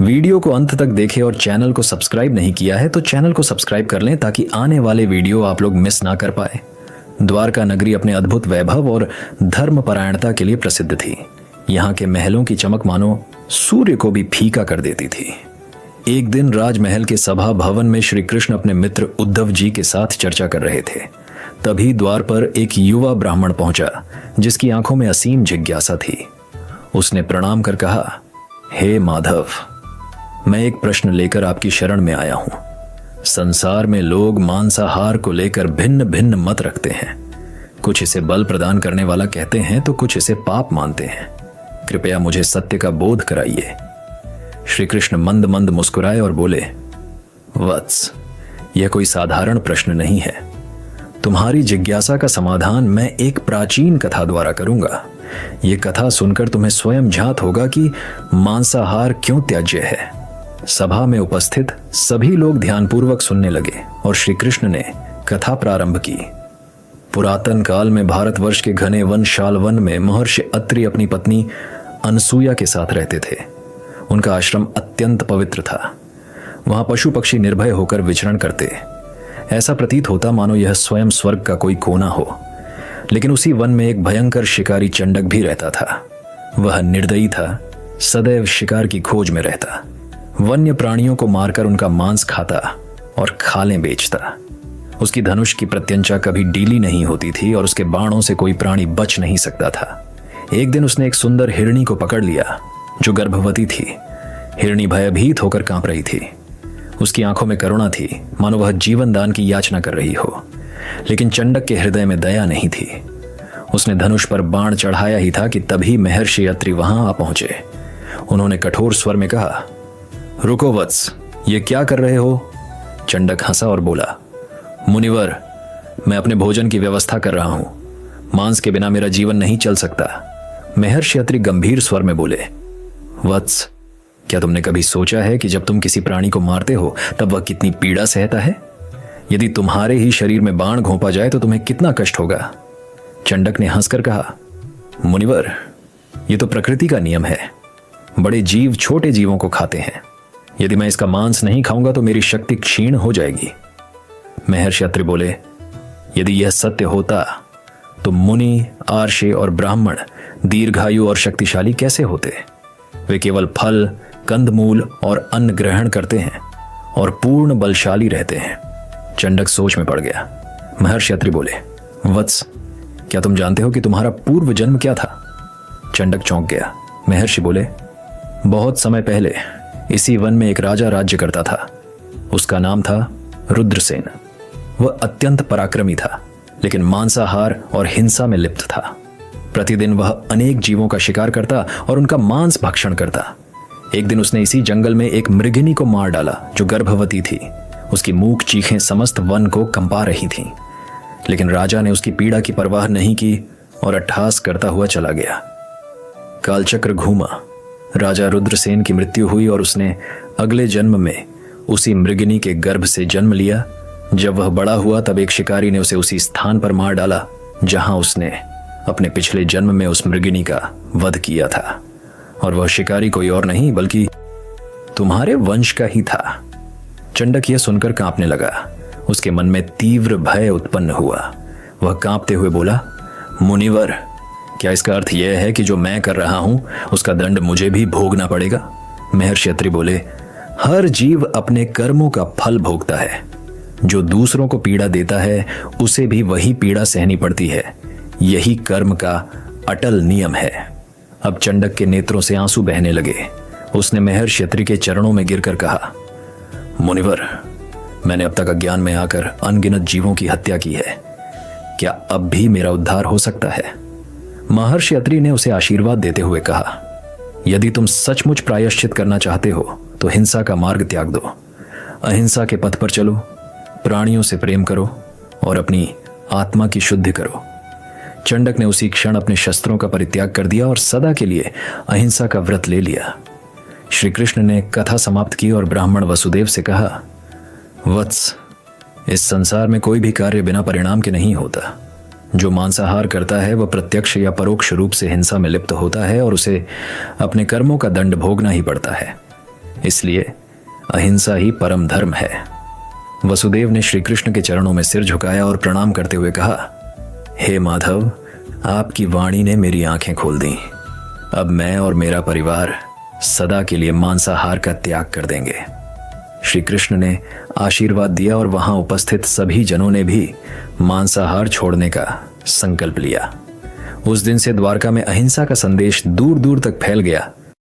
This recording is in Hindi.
वीडियो को अंत तक देखें और चैनल को सब्सक्राइब नहीं किया है तो चैनल को सब्सक्राइब कर लें ताकि आने वाले वीडियो आप लोग मिस ना कर पाए। द्वारका नगरी अपने अद्भुत वैभव और धर्मपरायणता के लिए प्रसिद्ध थी। यहाँ के महलों की चमक मानो सूर्य को भी फीका कर देती थी। एक दिन राजमहल के सभा भवन में श्री कृष्ण अपने मित्र उद्धव जी के साथ चर्चा कर रहे थे। तभी द्वार पर एक युवा ब्राह्मण पहुंचा जिसकी आंखों में असीम जिज्ञासा थी। उसने प्रणाम कर कहा, हे माधव, मैं एक प्रश्न लेकर आपकी शरण में आया हूं। संसार में लोग मांसाहार को लेकर भिन्न भिन्न मत रखते हैं। कुछ इसे बल प्रदान करने वाला कहते हैं तो कुछ इसे पाप मानते हैं। कृपया मुझे सत्य का बोध कराइए। श्री कृष्ण मंद मंद मुस्कुराए और बोले, वत्स, यह कोई साधारण प्रश्न नहीं है। तुम्हारी जिज्ञासा का समाधान मैं एक प्राचीन कथा द्वारा करूंगा। यह कथा सुनकर तुम्हें स्वयं झात होगा कि मांसाहार क्यों त्याज्य है। सभा में उपस्थित सभी लोग ध्यानपूर्वक सुनने लगे और श्री कृष्ण ने कथा प्रारंभ की। पुरातन काल में भारतवर्ष के घने वन शालवन में महर्षि अत्रि अपनी पत्नी अनसुया के साथ रहते थे। उनका आश्रम अत्यंत पवित्र था। वहां पशु पक्षी निर्भय होकर विचरण करते। ऐसा प्रतीत होता मानो यह स्वयं स्वर्ग का कोई कोना हो। लेकिन उसी वन में एक भयंकर शिकारी चंडक भी रहता था। वह निर्दयी था, सदैव शिकार की खोज में रहता। वन्य प्राणियों को मारकर उनका मांस खाता और खालें बेचता। उसकी धनुष की प्रत्यंचा कभी ढीली नहीं होती थी और उसके बाणों से कोई प्राणी बच नहीं सकता था। एक दिन उसने एक सुंदर हिरणी को पकड़ लिया जो गर्भवती थी। हिरणी भयभीत होकर कांप रही थी। उसकी आंखों में करुणा थी, मानो वह जीवन दान की याचना कर रही हो। लेकिन चंडक के हृदय में दया नहीं थी। उसने धनुष पर बाण चढ़ाया ही था कि तभी महर्षि अत्रि वहां आ पहुंचे। उन्होंने कठोर स्वर में कहा, रुको वत्स, ये क्या कर रहे हो? चंडक हंसा और बोला, मुनिवर, मैं अपने भोजन की व्यवस्था कर रहा हूं। मांस के बिना मेरा जीवन नहीं चल सकता। महर्षि अत्रि गंभीर स्वर में बोले, वत्स, क्या तुमने कभी सोचा है कि जब तुम किसी प्राणी को मारते हो तब वह कितनी पीड़ा सहता है? यदि तुम्हारे ही शरीर में बाण घोंपा जाए तो तुम्हें कितना कष्ट होगा? चंडक ने हंसकर कहा, मुनिवर, यह तो प्रकृति का नियम है। बड़े जीव छोटे जीवों को खाते हैं। यदि मैं इसका मांस नहीं खाऊंगा तो मेरी शक्ति क्षीण हो जाएगी। महर्षि अत्रि बोले, यदि यह सत्य होता तो मुनि, आर्षे और ब्राह्मण दीर्घायु और शक्तिशाली कैसे होते? वे केवल फल, कंदमूल और अन्न ग्रहण करते हैं और पूर्ण बलशाली रहते हैं। चंडक सोच में पड़ गया। महर्षि अत्रि बोले, वत्स, क्या तुम जानते हो कि तुम्हारा पूर्व जन्म क्या था? चंडक चौंक गया। महर्षि बोले, बहुत समय पहले इसी वन में एक राजा राज्य करता था। उसका नाम था रुद्रसेन। वह अत्यंत पराक्रमी था, लेकिन मांसाहार और हिंसा में लिप्त था। प्रतिदिन वह अनेक जीवों का शिकार करता और उनका मांस भक्षण करता। एक दिन उसने इसी जंगल में एक मृगिनी को मार डाला जो गर्भवती थी। उसकी मूक चीखें समस्त वन को कंपा रही थीं। लेकिन राजा ने उसकी पीड़ा की परवाह नहीं की और अट्टहास करता हुआ चला गया। कालचक्र घूमा। राजा रुद्रसेन की मृत्यु हुई और उसने अगले जन्म में उसी मृगिनी के गर्भ से जन्म लिया। जब वह बड़ा हुआ तब एक शिकारी ने उसे उसी स्थान पर मार डाला जहां उसने अपने पिछले जन्म में उस मृगिनी का वध किया था। और वह शिकारी कोई और नहीं बल्कि तुम्हारे वंश का ही था। चंडक यह सुनकर कांपने लगा। उसके मन में तीव्र भय उत्पन्न हुआ। वह कांपते हुए बोला, मुनिवर, क्या इसका अर्थ यह है कि जो मैं कर रहा हूं उसका दंड मुझे भी भोगना पड़ेगा? महर्षि अत्रि बोले, हर जीव अपने कर्मों का फल भोगता है। जो दूसरों को पीड़ा देता है उसे भी वही पीड़ा सहनी पड़ती है। यही कर्म का अटल नियम है। अब चंडक के नेत्रों से आंसू बहने लगे। उसने महर्षि अत्रि के चरणों में गिरकर कहा, मुनिवर, मैंने अब तक अज्ञान में आकर अनगिनत जीवों की हत्या की है। क्या अब भी मेरा उद्धार हो सकता है? महर्षि अत्रि ने उसे आशीर्वाद देते हुए कहा, यदि तुम सचमुच प्रायश्चित करना चाहते हो तो हिंसा का मार्ग त्याग दो। अहिंसा के पथ पर चलो, प्राणियों से प्रेम करो और अपनी आत्मा की शुद्धि करो। चंडक ने उसी क्षण अपने शस्त्रों का परित्याग कर दिया और सदा के लिए अहिंसा का व्रत ले लिया। श्री कृष्ण ने कथा समाप्त की और ब्राह्मण वसुदेव से कहा, वत्स, इस संसार में कोई भी कार्य बिना परिणाम के नहीं होता। जो मांसाहार करता है वह प्रत्यक्ष या परोक्ष रूप से हिंसा में लिप्त होता है और उसे अपने कर्मों का दंड भोगना ही पड़ता है। इसलिए अहिंसा ही परम धर्म है। वसुदेव ने श्री कृष्ण के चरणों में सिर झुकाया और प्रणाम करते हुए कहा, हे माधव, आपकी वाणी ने मेरी आंखें खोल दी। अब मैं और मेरा परिवार सदा के लिए मांसाहार का त्याग कर देंगे। श्री कृष्ण ने आशीर्वाद दिया और वहां उपस्थित सभी जनों ने भी मांसाहार छोड़ने का संकल्प लिया। उस दिन से द्वारका में अहिंसा का संदेश दूर दूर तक फैल गया